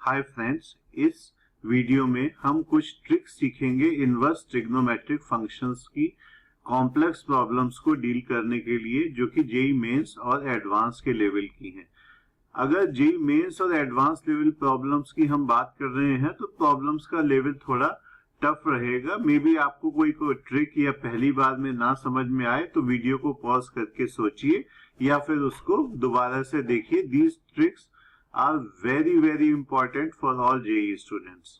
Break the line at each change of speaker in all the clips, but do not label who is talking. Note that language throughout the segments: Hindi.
हाय फ्रेंड्स, इस वीडियो में हम कुछ ट्रिक्स सीखेंगे इनवर्स ट्रिग्नोमेट्रिक फंक्शंस की कॉम्प्लेक्स प्रॉब्लम्स को डील करने के लिए, जो कि जेईई मेंस और एडवांस के लेवल की हैं। अगर जेईई मेंस और एडवांस लेवल प्रॉब्लम्स की हम बात कर रहे हैं तो प्रॉब्लम्स का लेवल थोड़ा टफ रहेगा। मे बी आपको कोई ट्रिक या पहली बार में ना समझ में आए तो वीडियो को पॉज करके सोचिए या फिर उसको दोबारा से देखिए। These tricks are very important for all JEE students.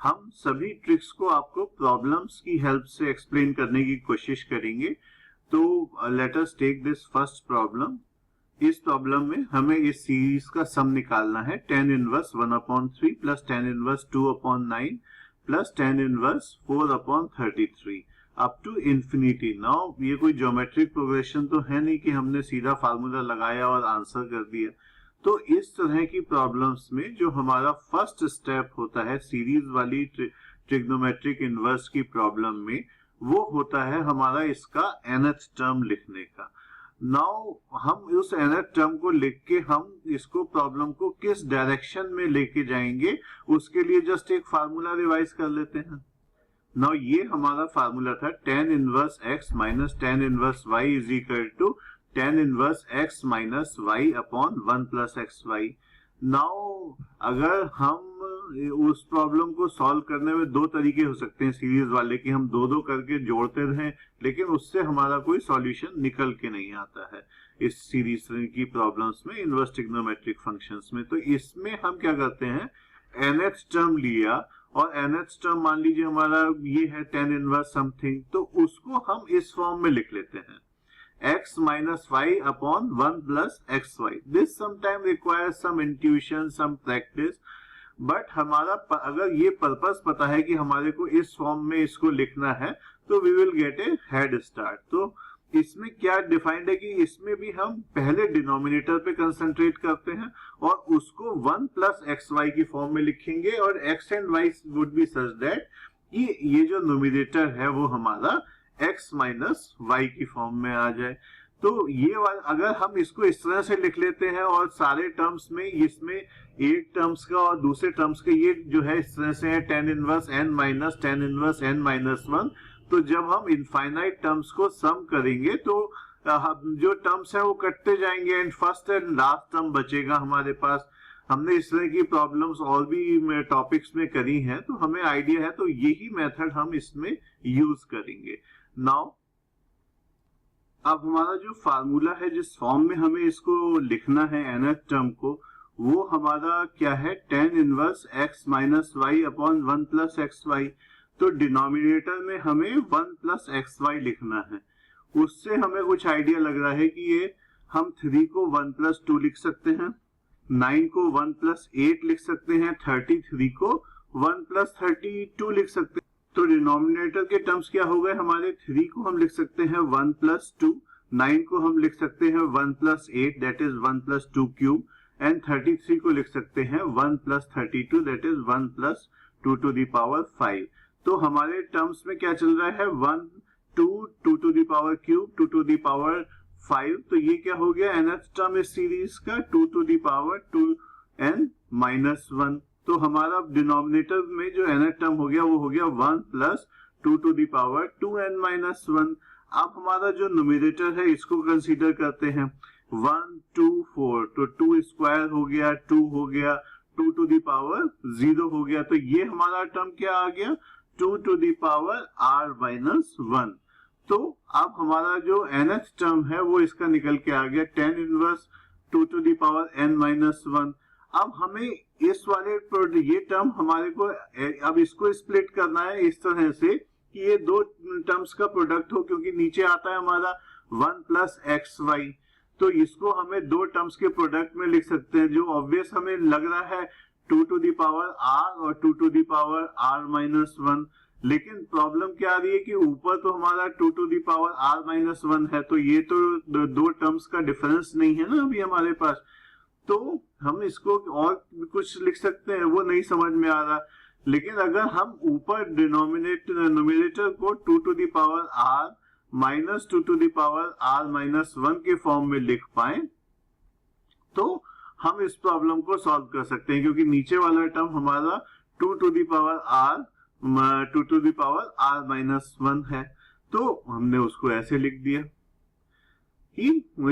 हम सभी ट्रिक्स को आपको प्रॉब्लम्स की हेल्प से एक्सप्लेन करने की कोशिश करेंगे। तो let us take this first problem. इस प्रॉब्लम में हमें इस सीरीज का सम निकालना है। tan inverse 1/3 plus tan inverse 2/9 plus tan inverse 4/33 up to infinity. Now ये कोई ज्योमेट्रिक प्रोग्रेशन तो है नहीं कि हमने सीधा फार्मूला लगाया और आंसर कर दिया। तो इस तरह की प्रॉब्लम्स में जो हमारा फर्स्ट स्टेप होता है सीरीज वाली ट्रिग्नोमेट्रिक इनवर्स की प्रॉब्लम में, वो होता है हमारा इसका nth टर्म लिखने का। नाउ हम उस nth टर्म को लिख के हम इसको प्रॉब्लम को किस डायरेक्शन में लेके जाएंगे उसके लिए जस्ट एक फार्मूला रिवाइज कर लेते हैं। नाउ ये हमारा फार्मूला था tan inverse x minus tan inverse y is equal to tan inverse x minus y upon 1 plus x y. नाउ अगर हम उस प्रॉब्लम को सॉल्व करने में दो तरीके हो सकते हैं सीरीज वाले, कि हम दो करके जोड़ते रहें, लेकिन उससे हमारा कोई सॉल्यूशन निकल के नहीं आता है इस सीरीज की प्रॉब्लम्स में, इनवर्स ट्रिग्नोमेट्रिक फंक्शंस में। तो इसमें हम क्या करते हैं, nth टर्म लिया और nth टर्म मान लीजिए हमारा ये है tan इनवर्स समथिंग, तो उसको हम इस फॉर्म में लिख लेते हैं x minus y upon 1 plus xy. This sometimes requires some intuition, some practice. But हमारा अगर ये पर्पस पता है कि हमारे को इस फॉर्म में इसको लिखना है तो we will get a head start. तो इसमें क्या डिफाइंड है कि इसमें भी हम पहले डिनोमिनेटर पे कंसंट्रेट करते हैं और उसको 1 प्लस एक्स वाई की फॉर्म में लिखेंगे और x and y would be such that ये जो नोमिनेटर है वो हमारा x माइनस वाई की फॉर्म में आ जाए। तो ये अगर हम इसको इस तरह से लिख लेते हैं और सारे टर्म्स में इसमें एक टर्म्स का और दूसरे टर्म्स का ये जो है इस तरह से है tan inverse n minus tan inverse n minus 1, तो जब हम इनफाइनाइट टर्म्स को सम करेंगे तो जो टर्म्स है वो कटते जाएंगे and first and last term बचेगा हमारे पास। हमने इस तरह की प्रॉब्लम्स और भी टॉपिक्स में करी हैं, तो हमें आइडिया है, तो यही मेथड हम इसमें यूज करेंगे। नाउ अब हमारा जो फार्मूला है, जिस फॉर्म में हमें इसको लिखना है nth टर्म को, वो हमारा क्या है, tan inverse x minus y upon 1 plus x y. तो डिनोमिनेटर में हमें 1 प्लस एक्स वाई लिखना है। उससे हमें कुछ आइडिया लग रहा है कि ये हम 3 को 1 प्लस 2 लिख सकते हैं, 9 को 1 प्लस 8 लिख सकते हैं, 33 को 1 प्लस 32 लिख सकते हैं। तो डिनोमिनेटर के टर्म्स क्या हो गए हमारे, 3 को हम लिख सकते हैं 1 प्लस 2, 9 को हम लिख सकते हैं 1 plus 8 that is 1 plus 2 cube, and 33 को लिख सकते हैं 1 plus 32 that is 1 plus 2 to the power 5। तो हमारे टर्म्स में क्या चल रहा है, 1 2 2 to the power cube 2 to the power 5। तो ये क्या हो गया, nth टर्म इस सीरीज का 2 to the power 2n minus 1। तो हमारा डिनोमिनेटर में जो nth टर्म हो गया वो हो गया 1 plus 2 to the power 2n minus 1। अब हमारा जो न्यूमरेटर है इसको कंसीडर करते हैं, 1 2 4, तो 2 स्क्वायर हो गया, 2 हो गया, 2 टू द पावर 0 हो गया। तो ये हमारा टर्म क्या आ गया, 2 to the power r minus 1। तो अब हमारा जो nth टर्म है वो इसका निकल के आ गया tan inverse 2 to the power n minus 1। अब हमें इस वाले ये टर्म हमारे को अब इसको स्प्लिट करना है इस तरह से कि ये दो टर्म्स का प्रोडक्ट हो, क्योंकि नीचे आता है हमारा 1 प्लस एक्स वाई। तो इसको हमें दो टर्म्स के प्रोडक्ट में लिख सकते हैं, जो ऑब्वियस हमें लग रहा है 2 टू द पावर r और 2 to the power r minus 1। लेकिन प्रॉब्लम क्या आ रही है कि ऊपर तो हमारा 2 to the power r minus 1 है, तो ये तो दो टर्म्स का डिफरेंस नहीं है ना अभी हमारे पास। तो हम इसको और कुछ लिख सकते हैं, वो नहीं समझ में आ रहा। लेकिन अगर हम ऊपर नोमिनेटर को 2 to the power r minus 2 to the power r minus 1 के फॉर्म में लिख पाए तो हम इस प्रॉब्लम को सॉल्व कर सकते हैं, क्योंकि नीचे वाला टर्म हमारा 2 to the power r minus 1 है, तो हमने उसको ऐसे लिख दिया कि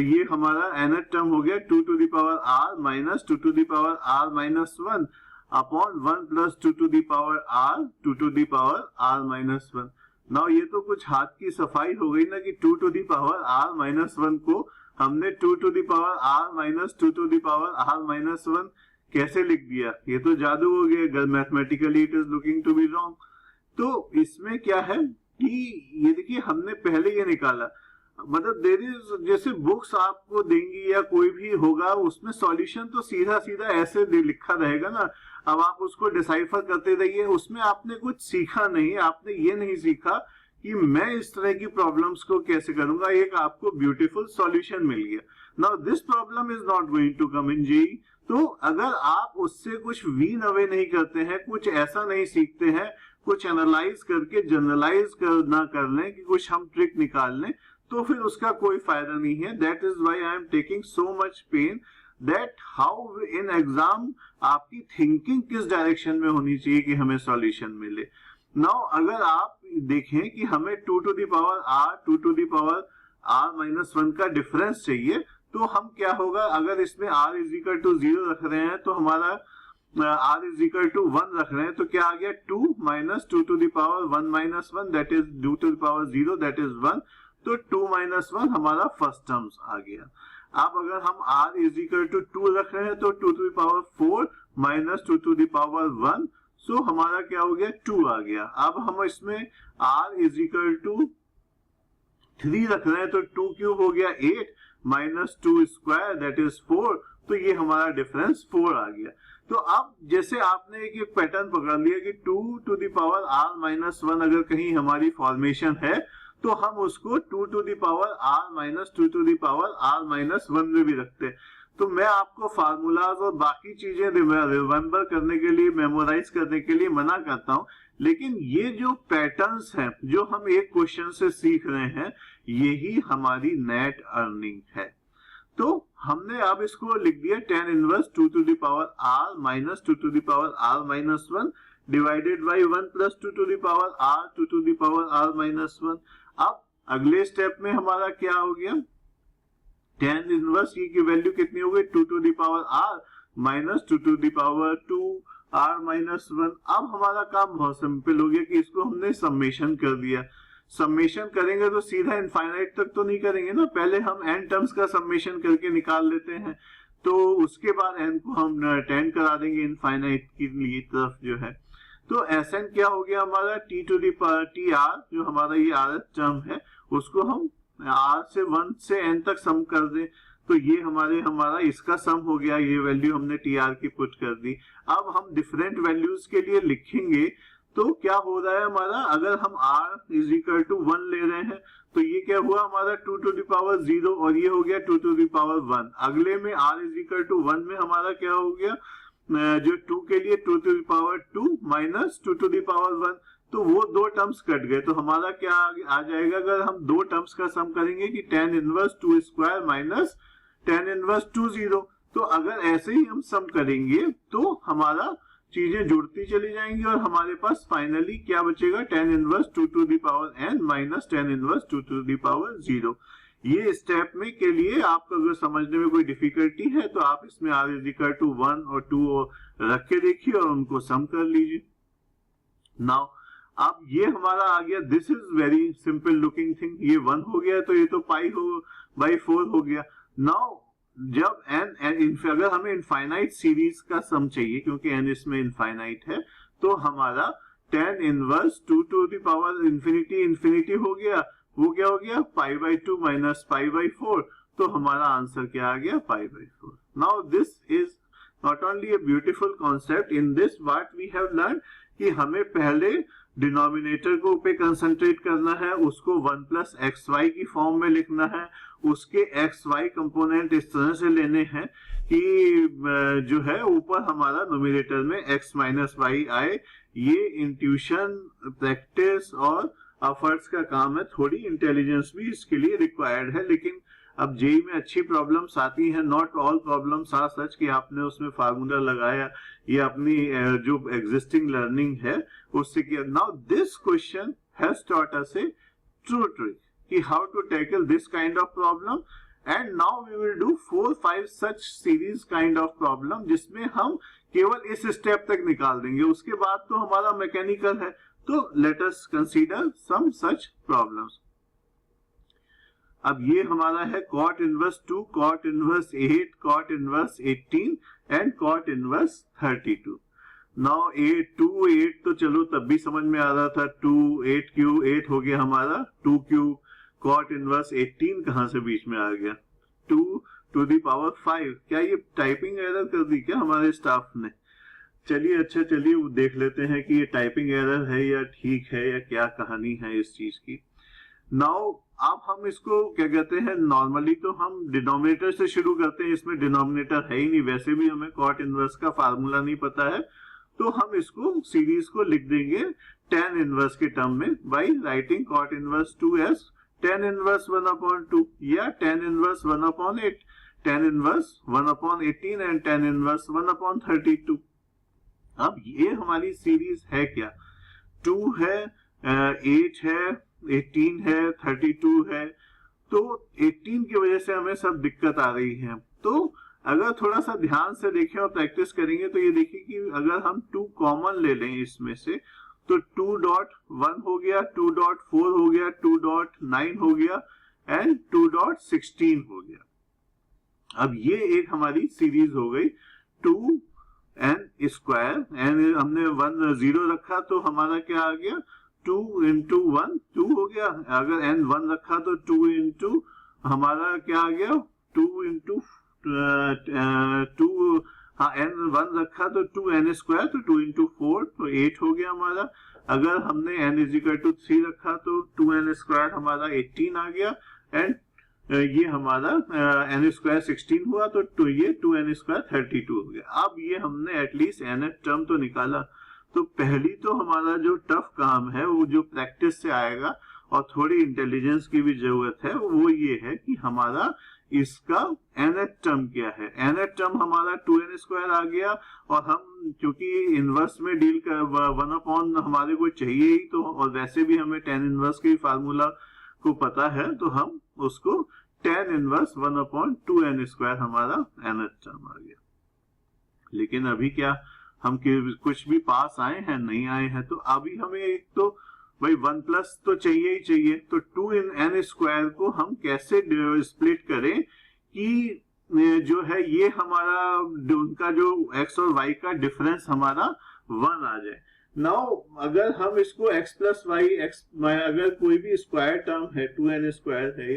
ये हमारा nth टर्म हो गया 2 to the power r minus 2 to the power r minus 1 upon 1 plus 2 to the power r 2 to the power r minus 1। Now ये तो कुछ हाथ की सफाई हो गई ना कि 2 to the power r minus 1 को हमने 2 to the power r minus 2 to the power r minus 1 कैसे लिख दिया। ये तो जादू हो गया, mathematically it is looking to be wrong. तो इसमें क्या है कि ये देखिए हमने पहले ये निकाला, मतलब देर इज जैसे बुक्स आपको देंगी या कोई भी होगा उसमें सॉल्यूशन तो सीधा सीधा ऐसे लिखा रहेगा ना, अब आप उसको डिसाइफर करते रहिए, उसमें आपने कुछ सीखा नहीं, आपने ये नहीं सीखा कि मैं इस तरह की प्रॉब्लम्स को कैसे करूंगा। एक आपको ब्यूटीफुल सॉल्यूशन मिल गया। Now this problem is not going to come in JEE. तो अगर आप उससे कुछ वीन अवे नहीं करते हैं, कुछ ऐसा नहीं सीखते हैं, कुछ एनालाइज करके जनरलाइज ना कर लें कि कुछ हम ट्रिक निकाल लें, तो फिर उसका कोई फायदा नहीं है। That is why I am taking so much pain that how in exam आपकी थिंकिंग किस डायरेक्शन में होनी चाहिए कि हमें सॉल्यूशन मिले। नाउ अगर आप देखें कि हमें 2 to the power r 2 to the power r minus 1 का डिफरेंस चाहिए, तो हम क्या होगा, अगर इसमें r इज इक्वल टू 0 रख रहे हैं तो हमारा r इज इक्वल टू 1 रख रहे हैं, तो क्या आ गया 2 minus 2 to the power 1 minus 1 that is 2 to the power 0 that is 1। तो 2 माइनस 1 हमारा फर्स्ट टर्म्स आ गया। अब अगर हम r इज इक्वल टू 2 रख रहे हैं तो 2 to the power 4 minus 2 to the power 1, सो हमारा क्या हो गया 2 आ गया। अब हम इसमें r इज इक्वल टू 3 रख रहे हैं तो 2 क्यूब हो गया 8 माइनस 2 स्क्वायर दैट इज 4, तो ये हमारा डिफरेंस 4 आ गया। तो अब जैसे आपने एक पैटर्न पकड़ लिया कि 2 to the power r minus 1 अगर कहीं हमारी फॉर्मेशन है तो हम उसको 2 to the power r minus 2 to the power r minus 1 में भी रखते हैं। तो मैं आपको फार्मूलाज और बाकी चीजें रिमेम्बर करने के लिए, मेमोराइज करने के लिए मना करता हूं, लेकिन ये जो पैटर्न्स हैं जो हम एक क्वेश्चन से सीख रहे हैं, यही हमारी नेट अर्निंग है। तो हमने अब इसको लिख दिया tan inverse 2 to the power r minus 2 to the power r minus 1 divided by 1 plus 2 to the power r 2 to the power r minus 1। अब अगले स्टेप में हमारा क्या हो गया, tan इनवर्स की वैल्यू कितनी हो गई 2 to the power r minus 2 to the power 2 r minus 1। अब हमारा काम बहुत सिंपल हो गया कि इसको हमने समेशन कर दिया। समेशन करेंगे तो सीधा इनफाइनाइट तक तो नहीं करेंगे ना, पहले हम n टर्म्स का समेशन करके निकाल लेते हैं, तो उसके बाद n को हम 10 करा देंगे इनफाइनाइट की लिए तरफ जो है। तो Sn क्या हो गया हमारा t to the power tr, जो हमारा ये rth टर्म है उसको हम r से 1 से n तक सम कर दें, तो ये हमारा इसका सम हो गया। ये वैल्यू हमने tr की पुट कर दी। अब हम डिफरेंट वैल्यूज के लिए लिखेंगे तो क्या हो रहा है हमारा, अगर हम r इज इक्वल टू 1 ले रहे हैं तो ये क्या हुआ हमारा 2 to the power 0 और ये हो गया 2 to the power 1। अगले में r इज इक्वल टू 1 में हमारा क्या हो गया, जो 2 के लिए 2 to the power 2 minus 2 to the power 1, तो वो दो टर्म्स कट गए। तो हमारा क्या आ जाएगा, अगर हम दो टर्म्स का सम करेंगे कि tan inverse 2 square minus tan inverse 2 0। तो अगर ऐसे ही हम सम करेंगे तो हमारा चीजें जुड़ती चली जाएंगी और हमारे पास फाइनली क्या बचेगा, tan inverse 2 to the power n minus tan inverse 2 to the power 0। ये स्टेप में के लिए आपको अगर समझने में कोई डिफिकल्टी है तो आप इसमें r इज इक्वल टू 1 और 2 रख के देखिए और उनको सम कर लीजिए। नाउ अब ये हमारा आ गया, this is very simple looking thing. ये 1 हो गया तो ये तो पाई हो बाई 4 हो गया। नाउ जब n अगर हमें इनफाइनाइट सीरीज का सम चाहिए, क्योंकि n इसमें इनफाइनाइट है, तो हमारा tan inverse 2 to the power infinity हो गया, वो क्या हो गया pi by 2 minus pi by 4, तो हमारा आंसर क्या आ गया pi by 4। Now this is not only a beautiful concept, in this what we have learn कि हमें पहले डिनोमिनेटर को पे कंसंट्रेट करना है, उसको 1 प्लस एक्स वाई की फॉर्म में लिखना है, उसके एक्स वाई कंपोनेंट इस तरह से लेने हैं कि जो है ऊपर हमारा नोमिनेटर में एक्स माइनस वाई आए। ये इंट्यूशन, प्रैक्टिस और एफर्ट्स का काम है, थोड़ी इंटेलिजेंस भी इसके लिए रिक्वायर्ड है, लेकिन अब जेई में अच्छी प्रॉब्लम्स आती हैं, not all problems are such कि आपने उसमें फार्मूला लगाया, ये अपनी जो एग्जिस्टिंग लर्निंग है उससे किया। Now this question has taught us a true trick कि how to tackle this kind of problem, and now we will do 4-5 such series kind of problem जिसमें हम केवल इस स्टेप तक निकाल देंगे, उसके बाद तो हमारा मैकेनिकल है। तो लेट अस कंसीडर सम सच प्रॉब्लम्स। अब ये हमारा है cot inverse 2, cot inverse 8, cot inverse 18 and cot inverse 32। Now 8 तो चलो तब भी समझ में आ रहा था, 2 8 क्यू 8 हो गया हमारा, 2 क्यू cot इनवर्स 18 कहां से बीच में आ गया, 2 टू दी पावर 5। क्या ये टाइपिंग एरर कर दी क्या हमारे स्टाफ ने? चलिए अच्छा, चलिए देख लेते हैं कि ये टाइपिंग एरर है या ठीक है या क्या कहानी है इस चीज की। नाउ अब हम इसको क्या कहते हैं, नॉर्मली तो हम डिनोमिनेटर से शुरू करते हैं, इसमें डिनोमिनेटर है ही नहीं, वैसे भी हमें cot इनवर्स का फार्मूला नहीं पता है, तो हम इसको सीरीज को लिख देंगे tan इनवर्स के टर्म में by writing cot inverse 2 as tan inverse 1/2 या tan inverse 1/8, tan inverse 1/18 and tan inverse 1/32। अब ये हमारी सीरीज है क्या, 2 है, 8 है, 18 है, 32 है, तो 18 की वजह से हमें सब दिक्कत आ रही है। तो अगर थोड़ा सा ध्यान से देखें और प्रैक्टिस करेंगे तो ये देखिए कि अगर हम 2 कॉमन ले लें इसमें से, तो 2.1 हो गया, 2.4 हो गया, 2.9 हो गया एंड 2.16 हो गया। अब ये एक हमारी सीरीज हो गई 2n स्क्वायर, एन हमने 1 0 रखा तो हमारा क्या आ गया, 2 इंटू 1 2 हो गया, अगर n 1 रखा तो 2 इंटू हमारा क्या आ गया, 2 इंटू 2, हाँ n 1 रखा तो 2n स्क्वायर, तो 2 इंटू 4 तो 8 हो गया हमारा। अगर हमने n इजिकल टू 3 रखा तो 2n स्क्वायर हमारा 18 आ गया, एंड ये हमारा n स्क्वायर 16 हुआ, तो ये 2n स्क्वायर 32 हो गया। अब ये हमने एटलीस्ट nth टर्म तो निकाला। तो पहली तो हमारा जो टफ काम है वो जो प्रैक्टिस से आएगा और थोड़ी इंटेलिजेंस की भी जरूरत है, वो ये है कि हमारा इसका nth टर्म क्या है। nth टर्म हमारा 2n स्क्वायर आ गया, और हम क्योंकि इनवर्स में डील कर 1/, हमारे को चाहिए ही, तो और वैसे भी हमें tan इनवर्स के फार्मूला को पता है, तो हम उसको tan इनवर्स 1/2n स्क्वायर हमारा nth टर्म आ गया। लेकिन अभी क्या हम कुछ भी पास आए हैं, नहीं आए हैं, तो अभी हमें एक तो भाई 1 प्लस तो चाहिए ही चाहिए। तो 2n स्क्वायर को हम कैसे स्प्लिट करें कि जो है ये हमारा उनका जो x और y का डिफरेंस हमारा 1 आ जाए। नाउ अगर हम इसको x प्लस वाई अगर कोई भी स्क्वायर टर्म है 2n स्क्वायर है,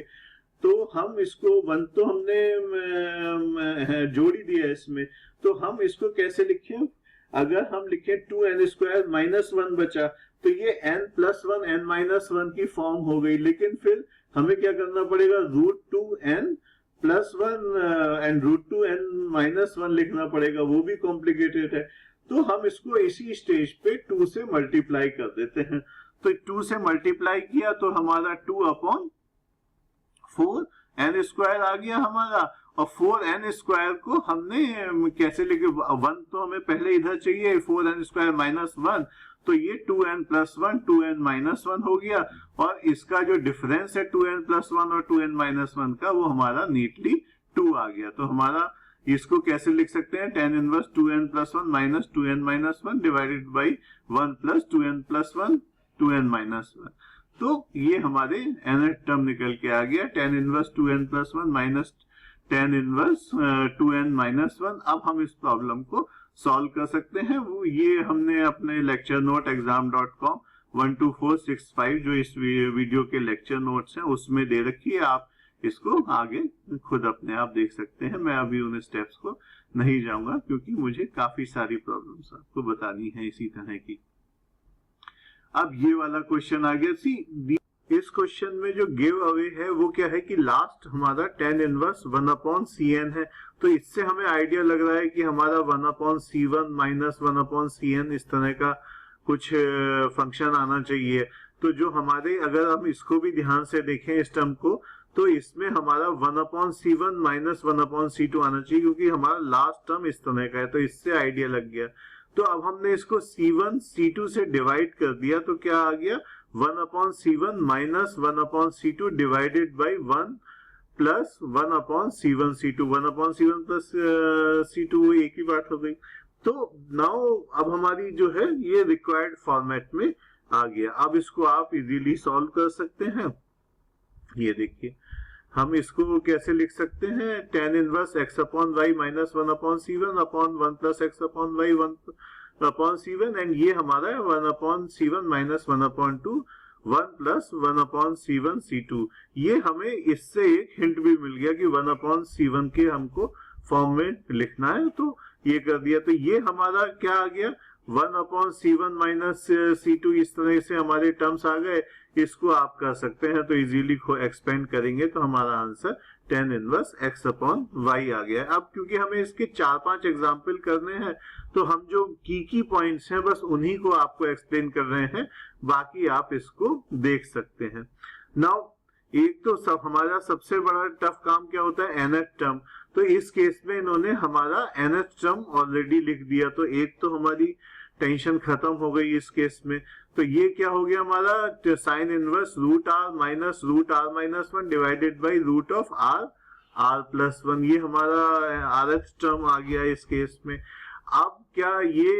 तो हम इसको 1 तो हमने जोड़ ही दिया इसमें, तो हम इसको कैसे लिखें, अगर हम लिखें 2n स्क्वायर माइनस 1 बचा, तो ये n प्लस 1 n माइनस 1 की फॉर्म हो गई। लेकिन फिर हमें क्या करना पड़ेगा, √2n plus 1 and √2n minus 1 लिखना पड़ेगा, वो भी कॉम्प्लिकेटेड है। तो हम इसको इसी स्टेज पे 2 से मल्टीप्लाई कर देते हैं। तो 2 से मल्टीप्लाई किया तो हमारा 2/4n स्क्वायर आ गया हमारा, और 4n स्क्वायर को हमने कैसे लिखे, 1 तो हमें पहले इधर चाहिए, 4n स्क्वायर माइनस 1, तो ये 2n प्लस 1 2n माइनस 1 हो गया, और इसका जो डिफरेंस है 2n प्लस 1 और 2n माइनस 1 का, वो हमारा नीटली 2 आ गया। तो हमारा इसको कैसे लिख सकते हैं, tan inverse 2n plus 1 minus 2n minus 1 divided by 1 plus 2n plus 1 2n minus 1। तो ये हमारे nth टर्म निकल के आ गया, tan inverse 2n plus 1 minus tan inverse 2n minus 1। अब हम इस प्रॉब्लम को सॉल्व कर सकते हैं। वो ये हमने अपने लेक्चर नोट exam.com 12465 जो इस वीडियो के लेक्चर नोट्स हैं उसमें दे रखी है, आप इसको आगे खुद अपने आप देख सकते हैं। मैं अभी उन स्टेप्स को नहीं जाऊंगा क्योंकि मुझे काफी सारी प्रॉब्लम्स आपको बतानी है इसी तरह की। अब ये वाला क्वेश्चन आ गया। सी इस क्वेश्चन में जो गिव अवे है वो क्या है कि लास्ट हमारा tan इनवर्स 1/cn है, तो इससे हमें आइडिया लग रहा है कि हमारा 1/c1 माइनस 1/cn इस तरह का कुछ फंक्शन आना चाहिए। तो जो हमारे, अगर हम इसको भी ध्यान से देखें इस टर्म को, तो इसमें हमारा 1/C1 माइनस 1/C2 आना चाहिए, क्योंकि हमारा लास्ट टर्म इस तरह का है, तो इससे आइडिया लग गया। तो अब हमने इसको C1 C2 से डिवाइड कर दिया, तो क्या आ गया 1/C1 minus 1/C2 divided by 1 plus 1/C1 C2, 1/C1 plus C2 एक ही बात हो गई। तो नाउ अब हमारी जो है ये रिक्वायर्ड फॉर्मेट में आ गया। अब इसको आप इजीली सॉल्व कर सकते हैं। ये देखिए हम इसको कैसे लिख सकते हैं, tan inverse x upon y minus 1/C1 upon 1 plus x upon y 1/C1, and ये हमारा है 1/C1 minus 1/2 1 plus 1/C1 C2। ये हमें इससे एक हिंट भी मिल गया कि 1/C1 के हमको फॉर्म में लिखना है, तो ये कर दिया। तो ये हमारा क्या आ गया 1/C1 माइनस C2, इस तरह से हमारे टर्म्स आ गए। इसको आप कर सकते हैं, तो इजीली एक्सपेंड करेंगे तो हमारा answer tan inverse x upon y आ गया है। अब क्योंकि हमें इसके 4-5 एग्जाम्पल करने हैं, तो हम जो की पॉइंट्स हैं बस उन्हीं को आपको एक्सप्लेन कर रहे हैं, बाकी आप इसको देख सकते हैं। नाउ एक तो सब हमारा सबसे बड़ा टफ काम क्या होता है, nth टर्म। तो इस केस में इन्होंने हमारा nth टर्म ऑलरेडी लिख दिया, तो एक तो हमारी टेंशन खत्म हो गई इस केस में। तो ये क्या हो गया हमारा sine inverse root r minus 1 divided by root of r plus 1, ये हमारा rth टर्म आ गया इस केस में। अब क्या ये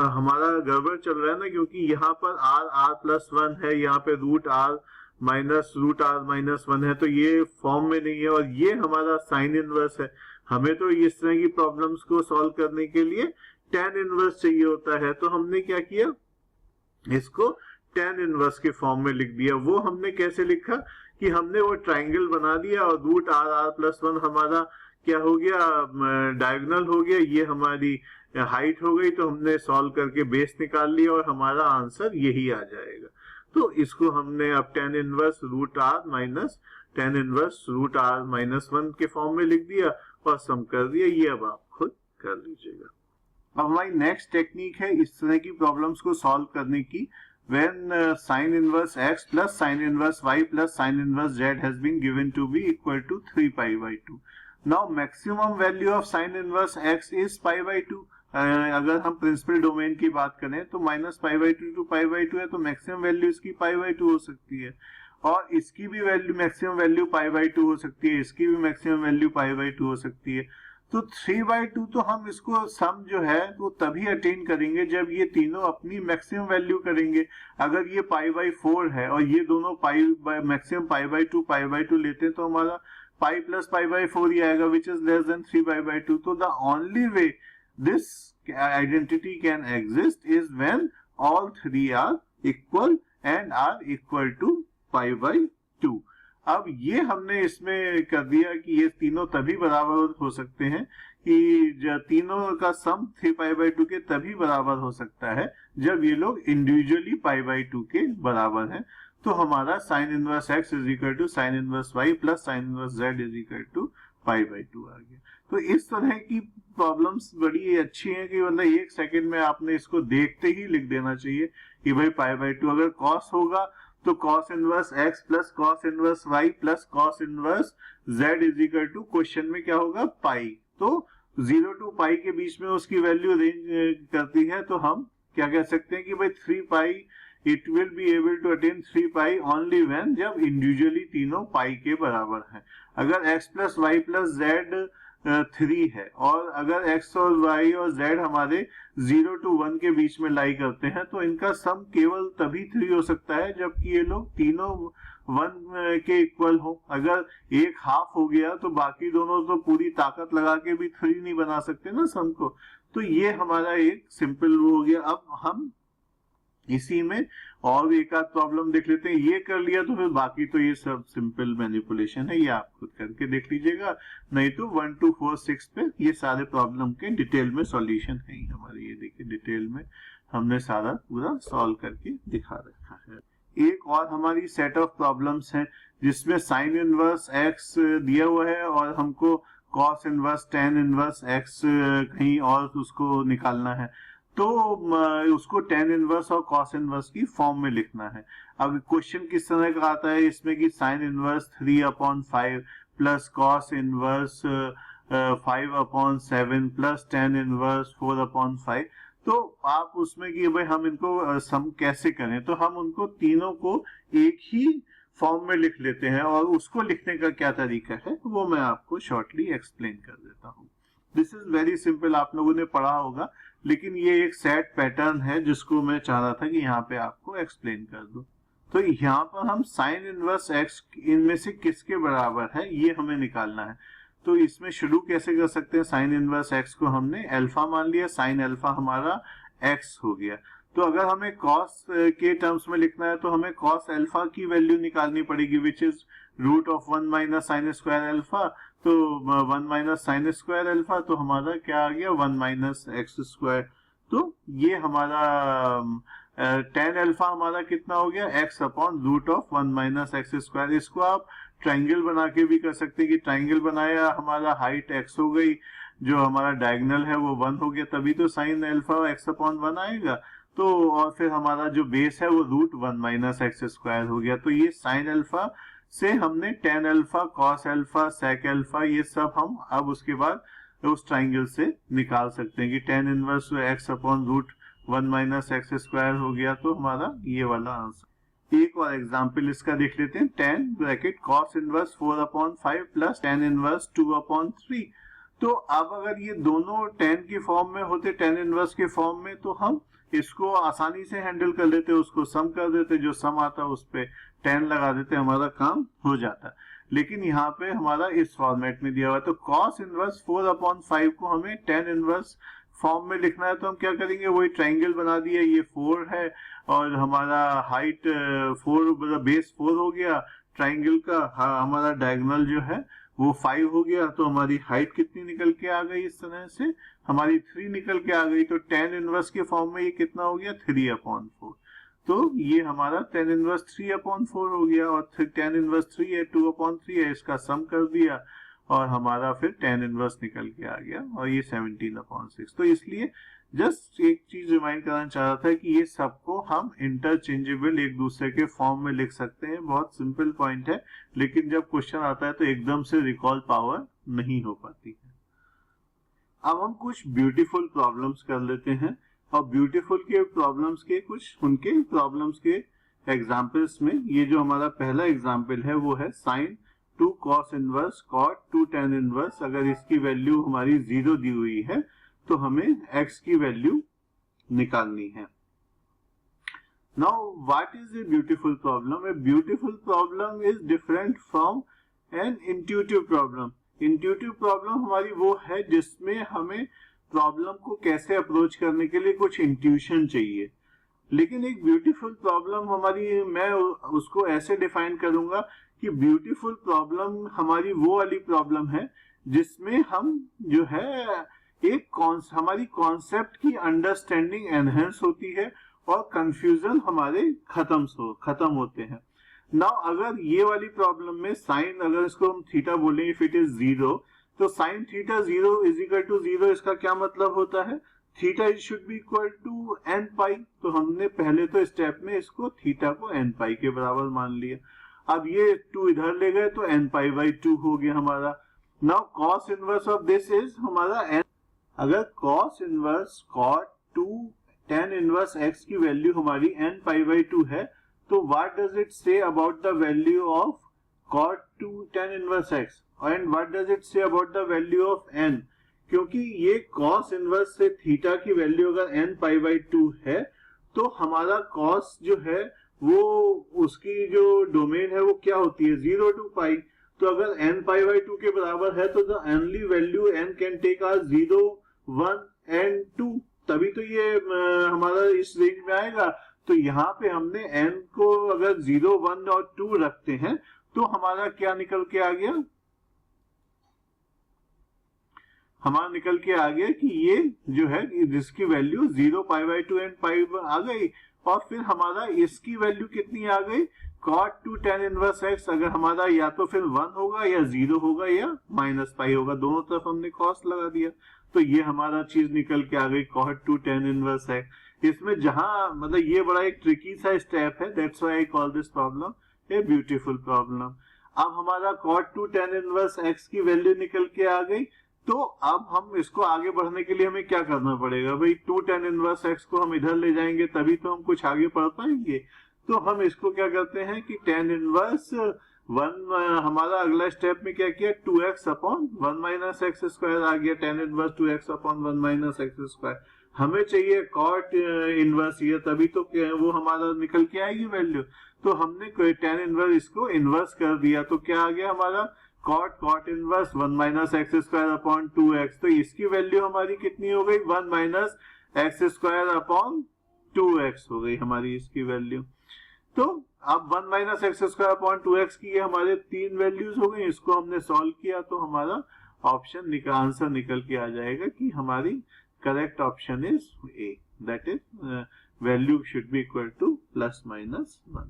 हमारा गड़बड़ चल रहा है ना, क्योंकि यहाँ पर आर प्लस 1 है, यहाँ पे रूट आर माइनस 1 है, तो ये फॉर्म में नहीं है, और ये हमारा साइन इनवर्स है। हमें तो इस तरह की प्रॉब्लम्स को सॉल्व करने के लिए tan इनवर्स चाहिए होता है। तो हमने क्या किया, इसको tan इनवर्स के फॉर्म में लिख दिया। वो हमने कैसे लिखा कि हमने वो ट्राइंगल बना दिया, और रूट आर प्लस 1 हमारा क्या हो गया, डायगोनल हो गया, ये हमारी हाइट हो गई। तो हमने सॉल्व करके बेस निकाल लिया और हमारा आंसर यही आ जाएगा। तो इसको हमने अब tan inverse root r minus 1 के फॉर्म में लिख दिया और सम कर दिया। ये अब आप खुद कर लीजिएगा। अब हमारी नेक्स्ट टेक्निक है इस तरह की प्रॉब्लम्स को सॉल्व करने की, when sin inverse x plus sin inverse y plus sin inverse z has been given to be equal to 3 pi by 2. Now maximum value of sin inverse x is pi by 2. अगर हम प्रिंसिपल डोमेन की बात करें तो minus pi by 2 to pi by 2 है, तो मैक्सिमम वैल्यू इसकी पाई बाई 2 हो सकती है, और इसकी भी value maximum value pi by 2 हो सकती है, इसकी भी मैक्सिमम वैल्यू पाई बाई 2 हो सकती है। तो 3/2 तो हम इसको सम जो है वो तभी अटेन करेंगे जब ये तीनों अपनी मैक्सिमम वैल्यू करेंगे। अगर ये पाई बाई 4 है और ये दोनों मैक्सिमम पाई बाई 2 लेते हैं, तो हमारा पाई प्लस पाई बाई 4 ही आएगा, विच इज लेस देन 3/2। तो the only way this identity can exist is when all three are equal and are equal to pi by 2. अब ये हमने इसमें कर दिया कि ये तीनों तभी बराबर हो सकते हैं कि तीनों का सम 3π/2 के तभी बराबर हो सकता है जब ये लोग इंडिविजुअली π/2 के बराबर हैं। तो हमारा sine inverse x is equal to sine inverse y plus sine inverse z is equal to π/2 आ गया। तो इस तरह की प्रॉब्लम्स बड़ी अच्छी हैं कि मतलब 1 सेकंड में आपने इसको देखते ही लिख देना चाहिए कि भाई π/2 अगर cos होगा तो cos inverse x plus cos inverse y plus cos inverse z is equal to question में क्या होगा पाई। तो 0 टू पाई के बीच में उसकी वैल्यू रेंज करती है, तो हम क्या कह सकते हैं कि भाई 3 pi it will be able to attain 3 pi only when जब इंडिविजुअली तीनों पाई के बराबर है। अगर x plus y plus z 3 है और अगर x और y और z हमारे 0 to 1 के बीच में लाई करते हैं, तो इनका सम केवल तभी 3 हो सकता है जबकि ये लोग तीनों 1 के इक्वल हो। अगर एक हाफ हो गया तो बाकी दोनों तो पूरी ताकत लगा के भी 3 नहीं बना सकते ना सम को। तो ये हमारा एक सिंपल हो गया। अब हम इसी में और एक आध प्रॉब्लम देख लेते हैं। ये कर लिया तो फिर बाकी तो ये सब सिंपल मैनिपुलेशन है, ये आप खुद करके देख लीजिएगा, नहीं तो 1 2 4 6 पे ये सारे प्रॉब्लम के डिटेल में सॉल्यूशन है ही हमारे। ये देखिए डिटेल में हमने सारा पूरा सॉल्व करके दिखा रखा है। एक और हमारी सेट ऑफ प्रॉब्लम्स हैं जिसमें साइन इनवर्स एक्स दिया हुआ है और हमको cos inverse tan inverse x कहीं और उसको निकालना है। तो उसको tan इनवर्स और cos इनवर्स की फॉर्म में लिखना है। अब क्वेश्चन किस तरह का आता है इसमें कि sin inverse 3/5 plus cos inverse 5/7 plus tan inverse 4/5। तो आप उसमें कि भाई हम इनको सम कैसे करें, तो हम उनको तीनों को एक ही फॉर्म में लिख लेते हैं, और उसको लिखने का क्या तरीका है वो मैं आपको शॉर्टली एक्सप्लेन कर देता हूँ। दिस इज वेरी सिंपल, आप लोगों ने पढ़ा होगा, लेकिन ये एक सेट पैटर्न है जिसको मैं चाह रहा था कि यहाँ पे आपको एक्सप्लेन कर दूं। तो यहाँ पर हम साइन इनवर्स एक्स इनमें से किसके बराबर है ये हमें निकालना है। तो इसमें शुरू कैसे कर सकते हैं, साइन इनवर्स एक्स को हमने अल्फा मान लिया, साइन अल्फा हमारा एक्स हो गया। तो अगर हमें कॉस के टर्म्स में लिखना है तो हमें कॉस अल्फा की वैल्यू निकालनी पड़ेगी, which is root of 1 minus sine square alpha. तो 1 माइनस साइन स्क्वायर अल्फा, तो हमारा क्या आ गया 1 माइनस एक्स स्क्वायर। तो ये हमारा tan अल्फा हमारा कितना हो गया x upon root of 1 minus x square. इसको आप ट्राइंगल बना के भी कर सकते हैं कि ट्राइंगल बनाया, हमारा हाइट x हो गई, जो हमारा डायगोनल है वो 1 हो गया, तभी तो साइन अल्फा x अपॉन 1 आएगा। तो और फिर हमारा जो बेस है वो रूट 1 माइनस एक्स स्क्वायर हो गया। तो ये साइन अल्फा से हमने tan alpha, cos alpha, sec alpha, ये सब हम अब उसके बाद उस ट्राइंगल से निकाल सकते हैं कि tan inverse x upon root 1 minus x square हो गया। तो हमारा ये वाला आंसर। एक और एग्जांपल इसका देख लेते हैं, tan bracket cos inverse 4/5 plus tan inverse 2/3। तो अब अगर ये दोनों tan की फॉर्म में होते, tan इनवर्स के फॉर्म में, तो हम इसको आसानी से हैंडल कर लेते, उसको सम कर देते, जो सम आता है उस पे tan लगा देते, हमारा काम हो जाता। लेकिन यहाँ पे हमारा इस फॉर्मेट में दिया हुआ है, तो cos इनवर्स 4/5 को हमें tan इनवर्स फॉर्म में लिखना है। तो हम क्या करेंगे, वही ट्राइंगल बना दिया, ये 4 है और हमारा हाइट 4 बेस 4 हो गया ट्राइंगल का, हमारा डायगोनल जो है वो 5 हो गया। तो हमारी हाइट कितनी निकल के आ गई, इस तरह से हमारी 3 निकल के आ गई। तो tan इनवर्स के फॉर्म में ये कितना हो गया 3/4। तो ये हमारा tan इनवर्स 3/4 हो गया, और फिर tan इनवर्स 3 है, 2/3 है, इसका सम कर दिया और हमारा फिर tan इनवर्स निकल के आ गया, और ये 17/6। तो इसलिए जस्ट एक चीज रिमाइंड कराना चाह रहा था कि ये सबको हम इंटरचेंजेबल एक दूसरे के फॉर्म में लिख सकते हैं। बहुत सिंपल पॉइंट है, लेकिन जब क्वेश्चन आता है तो एकदम से रिकॉल पावर नहीं हो पाती है। अब हम कुछ ब्यूटीफुल प्रॉब्लम्स कर लेते हैं, और ब्यूटीफुल के प्रॉब्लम्स के कुछ उनके प्रॉब्लम्स के एग्जाम्पल्स में ये जो हमारा पहला एग्जाम्पल है वो है sine 2 cos inverse cot 2 tan inverse. अगर इसकी वैल्यू हमारी 0 दी हुई है तो हमें x की वैल्यू निकालनी है। Now what is a beautiful problem? A beautiful problem is different from an intuitive problem. Intuitive problem हमारी वो है जिसमें हमें प्रॉब्लम को कैसे अप्रोच करने के लिए कुछ इंट्यूशन चाहिए, लेकिन एक ब्यूटीफुल प्रॉब्लम हमारी, मैं उसको ऐसे डिफाइन करूंगा कि ब्यूटीफुल प्रॉब्लम हमारी वो वाली प्रॉब्लम है जिसमें हम जो है एक हमारी कॉन्सेप्ट की अंडरस्टैंडिंग एनहेंस होती है और कंफ्यूजन हमारे खत्म होते हैं। नाउ अगर ये वाली प्रॉब्लम में साइन, अगर इसको हम थीटा बोलें, इफ इट इज 0, तो sine theta 0 is equal to 0, इसका क्या मतलब होता है, theta should be equal to n pi. तो हमने पहले तो स्टेप में इसको थीटा को n पाई के बराबर मान लिया। अब ये 2 इधर ले गए तो n पाई बाई 2 हो गया हमारा। Now cos inverse of this is हमारा n। अगर cos inverse cot 2 tan inverse x की वैल्यू हमारी n पाई बाई 2 है, तो what does it say about the value of cot 2 tan inverse x, and what does it say about the value of n? क्योंकि ये cos इनवर्स से थीटा की वैल्यू अगर n पाई बाई 2 है, तो हमारा cos जो है वो उसकी जो डोमेन है वो क्या होती है 0 to पाई। तो अगर n पाई बाई 2 के बराबर है तो the only value n can take are 0, 1 and 2, तभी तो ये हमारा इस रेंज में आएगा। तो यहाँ पे हमने n को अगर 0, 1 और 2 रखते हैं तो हमारा क्या निकल के आ गया, हमारा निकल के आ गया कि ये जो है जिसकी value 0 pi by 2 and pi आ गई, और फिर हमारा इसकी वैल्यू कितनी आ गई cot 2 tan इनवर्स x। अगर हमारा या तो फिर 1 होगा या 0 होगा या माइनस पाई होगा, दोनों तरफ हमने cos लगा दिया। तो ये हमारा चीज निकल के आ गई cot 2 tan इनवर्स x। इसमें जहां मतलब ये बड़ा एक ट्रिकी सा स्टेप है, that's why I call this problem a beautiful problem. अब हमारा cot 2 tan इनवर्स x की वैल्यू निकल के आ गई, तो अब हम इसको आगे बढ़ने के लिए हमें क्या करना पड़ेगा भाई, 2 tan इनवर्स x को हम इधर ले जाएंगे तभी तो हम कुछ आगे पढ़ पाएंगे। तो हम इसको क्या करते हैं कि tan इनवर्स 1 हमारा अगला स्टेप में क्या किया, 2x upon 1 minus x square आ गया, tan inverse 2x upon 1 minus x square. हमें चाहिए cot इनवर्स ये, तभी तो वो हमारा निकल के आएगी वैल्यू। तो हमने tan इनवर्स इसको इनवर्स कर दिया, तो क्या आ गया हमारा cot inverse 1 minus x square upon 2x। तो इसकी वैल्यू हमारी कितनी हो गई, 1 minus x square upon 2x हो गई हमारी इसकी वैल्यू। तो अब 1 minus x square upon 2x की हमारे 3 वैल्यूज हो गई, इसको हमने सॉल्व किया तो हमारा ऑप्शन आंसर निकल के आ जाएगा कि हमारी correct option is a, that is value should be equal two plus minus 1।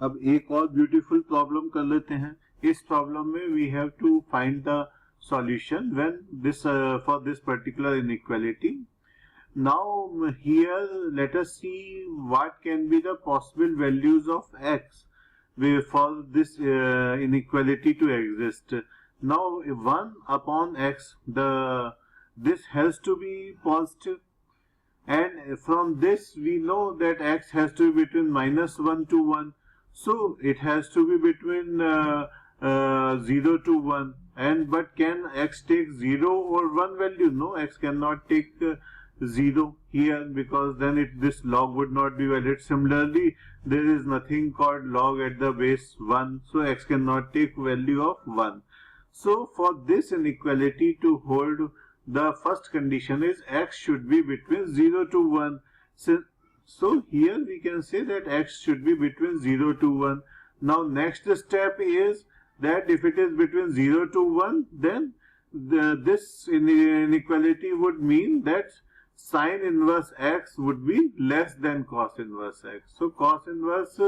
अब एक और ब्यूटीफुल प्रॉब्लम कर लेते हैं। इस प्रॉब्लम में we have to find the solution when this for this particular inequality. Now here let us see what can be the possible values of x for this inequality to exist. Now 1 upon x, this has to be positive, and from this we know that x has to be between minus 1 to 1, so it has to be between 0 to 1. And but can x take 0 or 1 value? No, x cannot take 0 here, because then this log would not be valid. Similarly, there is nothing called log at the base 1, so x cannot take value of 1. So for this inequality to hold, the first condition is x should be between 0 to 1. So here we can say that x should be between 0 to 1. Now next step is that if it is between 0 to 1, then this inequality would mean that sin inverse x would be less than cos inverse x. So cos inverse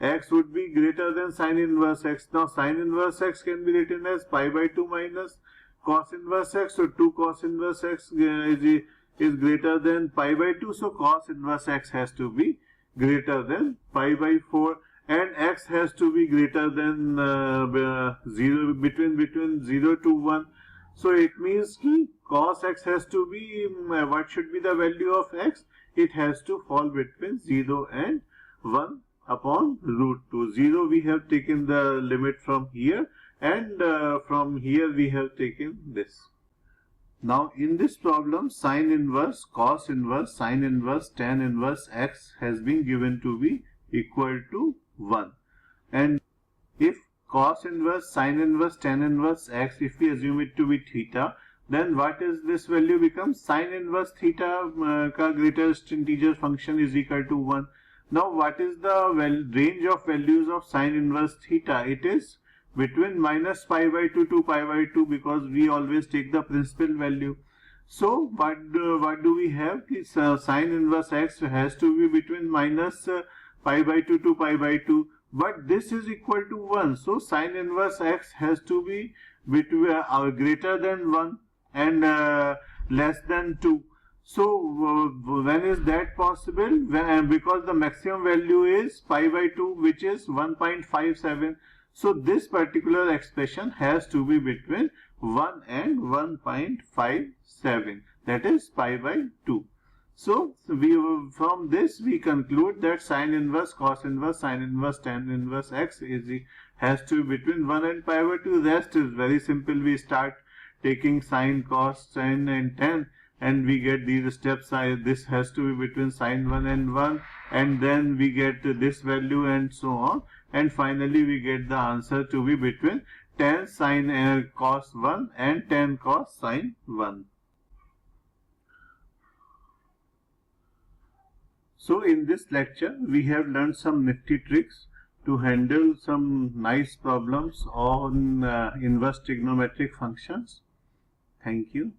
x would be greater than sin inverse x. Now sin inverse x can be written as pi by 2 minus cos inverse x. So 2 cos inverse x is greater than pi by 2. So cos inverse x has to be greater than pi by 4. And x has to be greater than 0, between 0 to 1. So it means कि cos x has to be, what should be the value of x? It has to fall between 0 and 1 upon root 2. 0 we have taken the limit from here, and from here we have taken this. Now in this problem, sin inverse, cos inverse, sin inverse, tan inverse x has been given to be equal to 1. And if cos inverse, sin inverse, tan inverse x, if we assume it to be theta, then what is this value becomes? Sin inverse theta ka greatest integer function is equal to 1. Now what is the range of values of sin inverse theta? It is between minus pi by 2 to pi by 2, because we always take the principal value. So what do we have? Sin inverse x has to be between minus pi by 2 to pi by 2. But this is equal to 1, so sin inverse x has to be between greater than 1 and less than 2. So when is that possible? Because the maximum value is pi by 2, which is 1.57. So this particular expression has to be between 1 and 1.57, that is pi by 2. So from this we conclude that sin inverse, cos inverse, sin inverse, tan inverse x has to be between 1 and pi by 2. Rest is very simple. We start taking sin, cos, sin and tan, and we get these steps. This has to be between sin 1 and 1, and then we get this value and so on, and finally we get the answer to be between tan sin cos 1 and tan cos sin 1. So in this lecture we have learned some nifty tricks to handle some nice problems on inverse trigonometric functions. Thank you.